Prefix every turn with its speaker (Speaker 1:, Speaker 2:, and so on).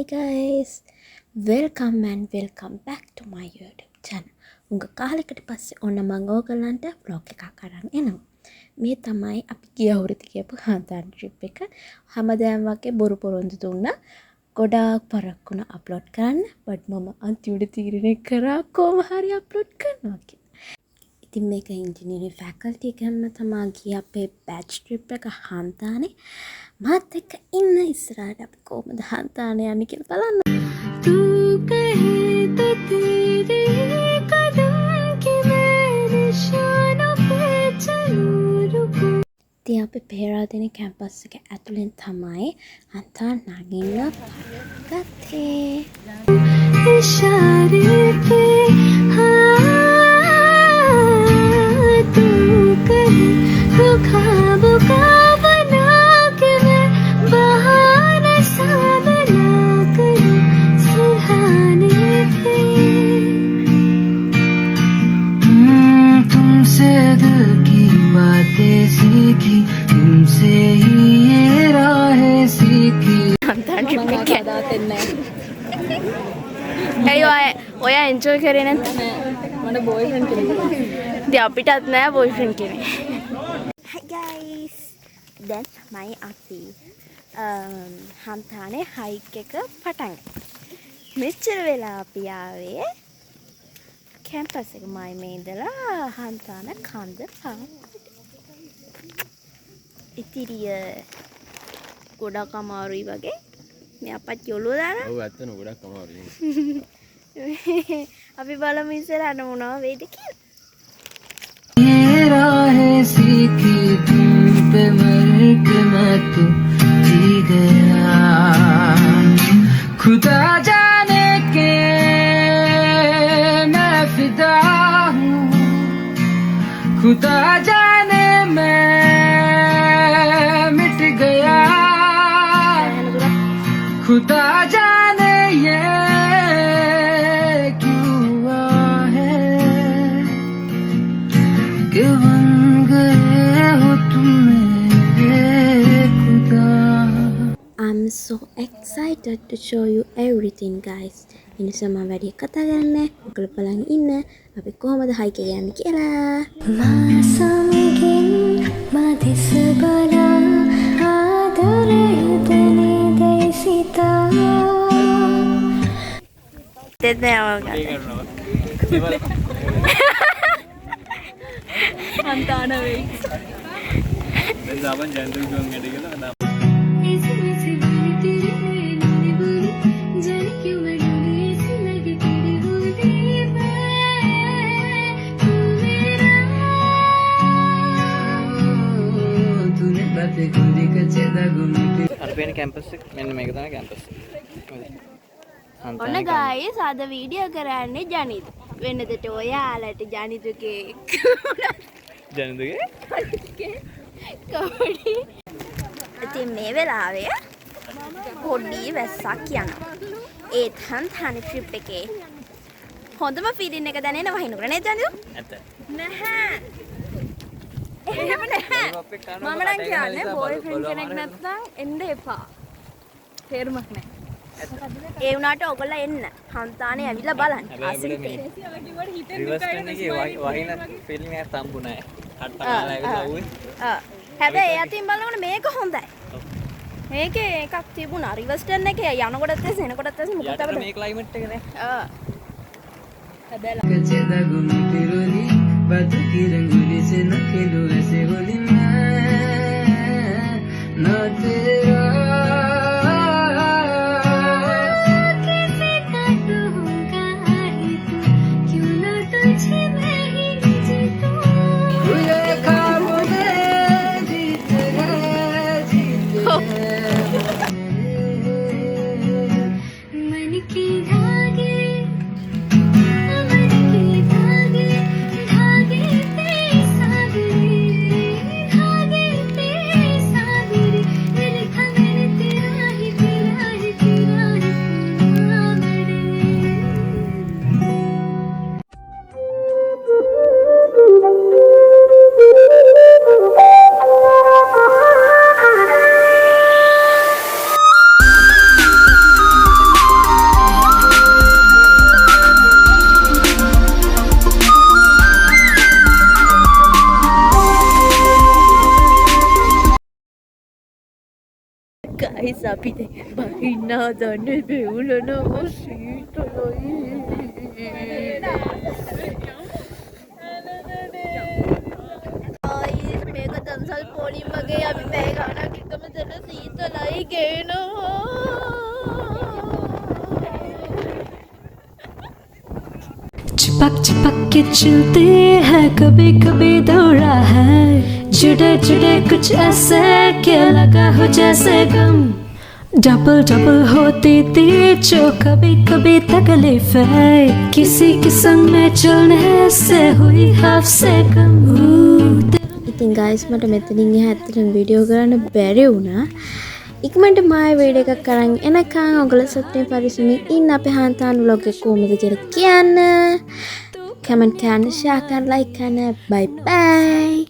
Speaker 1: Hi guys, welcome back to my YouTube channel. උංග කාලෙකට පස්සේ ඔන්න මම ඕගලන්ට vlog එකක් අරන් එනවා. මේ තමයි අපි ගිය අවුරුද්දේ ගියපු කාන්තාර trip එක. හැමදාම වගේ බොරු පොරොන්දු දුන්නා. ගොඩාක් පරක් වුණා අප්ලෝඩ් කරන්න. but මම අන්තිමට තීරණය කරා කොහොම හරි අප්ලෝඩ් කරනවා කියලා. ඉතින් මේක ඉංජිනේරින් ෆැකල්ටි එකම තමයි ගිය අපේ බැච් trip එක හන්තානේ. මාත් එක්ක ඉන්න ඉස්සරහට අපි කොහොමද හන්තානේ යන්නේ කියලා බලන්න. तू कहे तो तेरे कदम की मैं निशानों पे चलूं रुकूं. ඉතින් අපි පෙරාදෙන කැම්පස් එක ඇතුලෙන් තමයි හන්තා නගින්න ගත්තේ. ඉෂාරේ पे हाँ तू कहे तो ख्वाबों का बना के मैं बहाना सा बना करूं सुहाने पे.
Speaker 2: तुमसे दिल की बातें सीखी तुमसे ही ये राहें सीखी.
Speaker 1: ඔය එන්ජොයි කරේ නැත්නම්
Speaker 3: මට බොයිෆ්‍රෙන්ඩ් කෙනෙක්
Speaker 1: ඉතින් අපිටත් නෑ බොයිෆ්‍රෙන්ඩ් කෙනෙක්. Hi guys. දැන් තමයි අපි හන්තානේ හයික් එක පටන් ගත්තා. මෙච්චර වෙලා අපි ආවේ කැම්පස් එක මයි මේ ඉඳලා හන්තාන කන්ද පාත්. ඉතිරිය ගොඩක් අමාරුයි වගේ. මේ අපත් යොලුව දාලා.
Speaker 4: ඔව් ඇත්තන ගොඩක් අමාරුයි.
Speaker 1: අපි බලමු ඉස්සරහට මොනවා වෙයිද කියලා.
Speaker 2: ये राहें सीखी तुम पे मर के मैं तो जी गया. खुदा जाने के मैं फिदा हूँ. खुदा जाने मैं मिट गया. खुदा जाने ये क्यों हुआ है कि बन गए हो तुम मेरे खुदा.
Speaker 1: I'm so excited to show you everything guys. ඉනිසා මම වැඩි කතා කරන්නේ. ඔයගොල්ලෝ බලන් ඉන්න. අපි කොහමද හයික් එක යන්නේ කියලා.
Speaker 5: මා සමගින් මදිස බලා ආදරයුදනේ දෙසිතා.
Speaker 1: දෙන්නේ අවගත.
Speaker 3: හන්තාන වෙයි.
Speaker 4: දැන් දාපන් ජන්තු ගොන් ඇද කියලා දාපන්.
Speaker 5: ऐसे वैसे वाली तेरी नैनी बोली जाने क्यों मैं डोली ऐसी लगे तेरी बोली मैं तू मेरा.
Speaker 2: तूने बातें गुंदी कच्चे दागुंदी.
Speaker 6: අර පේන කැම්පස් එක මෙන්න මේක තමයි කැම්පස් එක.
Speaker 1: ඔන්න guys අද වීඩියෝ කරන්නේ ජනිත්. වෙනදට ඔයාලට ජනිතුගේ
Speaker 6: ජනදුගේ
Speaker 1: කවඩි. ඉතින් මේ වෙලාවේ පොඩි වැස්සක් යනවා. ඒත් හන්තානේ ට්‍රිප් එකේ හොඳම ෆීලින් එක දැනෙන වහිනුකර නේද ජනිතු?
Speaker 6: ඇත්ත.
Speaker 1: නැහැ. එහෙම නැහැ.
Speaker 3: මම නම් කියන්නේ බොයිෆ්‍රෙන්ඩ් කෙනෙක් නැත්නම් එන්න එපා. තේරුමක් නැහැ.
Speaker 1: ඒ වුණාට ඔයගොල්ලෝ එන්න. හන්තානේ ඇවිල්ලා බලන්න.
Speaker 6: හැබැයි අපිට මේ රිවර්ස් කරන එකේ වහින ෆීලිං එකක් හම්බුනේ නැහැ. හට්ටමාලා ඇවිල්ලා උවේ.
Speaker 1: හැබැයි ඒ අතින් බලනකොට මේක හොඳයි. මේකේ එකක් තිබුණා රිවර්ස් ටර්න් එකේ යනකොටත් ඇස් එනකොටත් ඇස් මොකද
Speaker 6: යට මේ ක්ලයිමේට් එක නේ.
Speaker 2: कच्चे दागुंदी रोली बातों की रंगोली से न खेलो ऐसे होली मैं ना तेरा.
Speaker 5: किसी का तो होगा ही तू क्यों ना तुझे मैं ही जीतूं.
Speaker 2: तुझे ख्वाबों में जीते हैं जीते हैं.
Speaker 5: मन की धागे अमर के धागे धागे पे सागरे धागे पे सागरे
Speaker 1: ගයිස් අපි බහින්න හදන්නේ බෙවුලනවා සීතලයි. ගයිස් මේක දන්සල් පොලිම් වගේ අපි පැය ගානක් එකම තැන සීතලයි ගේනවා.
Speaker 5: चिपक चिपक के चलते हैं कभी कभी दौड़ा है जुड़े जुड़े कुछ ऐसे क्या लगा हो जैसे गम डबल डबल होती थी जो कभी कभी तकलीफ है किसी के संग में चलने से हुई हाफ से कम
Speaker 1: ඉතින් ගයිස් මට මෙතනින් එහා ඇත්තටම වීඩියෝ කරන්න බැරි වුණා. ඉක්මනට මායි වීඩියෝ එකක් කරන් එනකන් ඔයගොල්ලෝ සතුටින් පරිස්සමින් ඉන්න අපේ හාන්තාන් vlog එක කොහොමද කියලා කියන්න. කමෙන්ට් කරන්න, ෂෙයා කරන්න, ලයික් කරන්න. බයි බයි.